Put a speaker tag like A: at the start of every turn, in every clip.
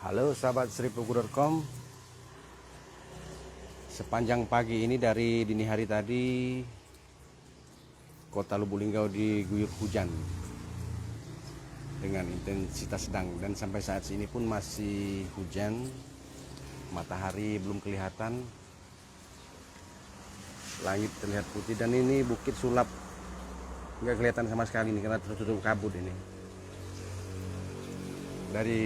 A: Halo sahabat seripuku.com. Sepanjang pagi ini dari dini hari tadi kota Lubuk Linggau diguyur hujan dengan intensitas sedang, dan sampai saat ini pun masih hujan. Matahari belum kelihatan, langit terlihat putih, dan ini Bukit Sulap nggak kelihatan sama sekali ini karena tertutup kabut. Ini dari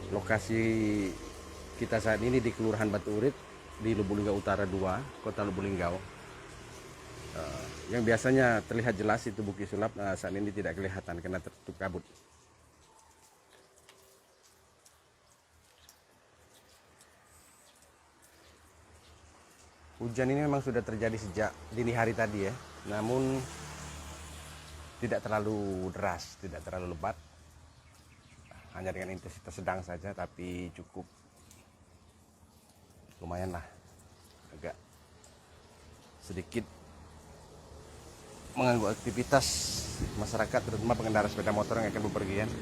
A: lokasi kita saat ini di Kelurahan Batu Urit di Lubuk Linggau Utara 2, Kota Lubuk Linggau. Yang biasanya terlihat jelas itu Bukit Sulap, saat ini tidak kelihatan karena tertutup kabut. Hujan ini memang sudah terjadi sejak dini hari tadi ya, namun tidak terlalu deras, tidak terlalu lebat, hanya dengan intensitas sedang saja, tapi cukup lumayan lah, agak sedikit mengganggu aktivitas masyarakat, terutama pengendara sepeda motor yang akan bepergian.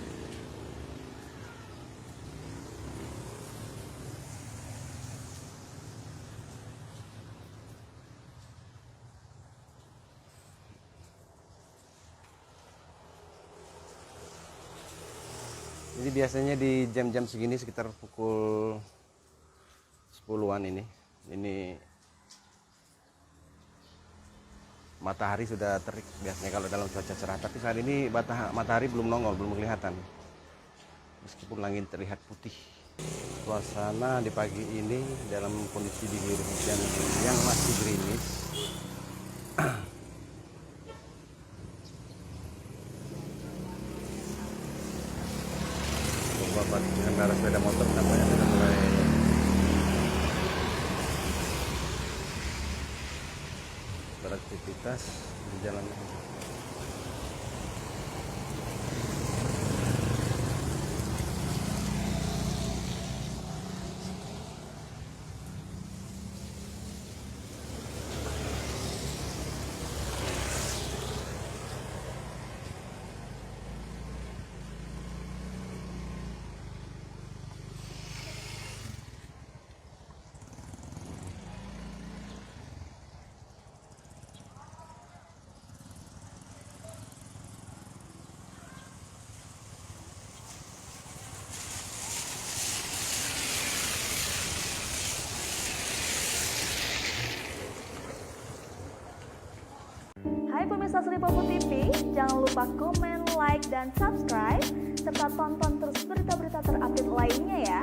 A: Jadi biasanya di jam-jam segini sekitar pukul 10-an ini matahari sudah terik biasanya kalau dalam cuaca cerah, tapi saat ini matahari belum nongol, belum kelihatan meskipun langit terlihat putih. Suasana di pagi ini dalam kondisi diguyur hujan yang masih gerimis. Beberapa pengendara sepeda motor nampaknya sudah mulai beraktivitas di jalan.
B: Hai pemirsa Seripoku TV, jangan lupa komen, like, dan subscribe, serta tonton terus berita-berita terupdate lainnya ya.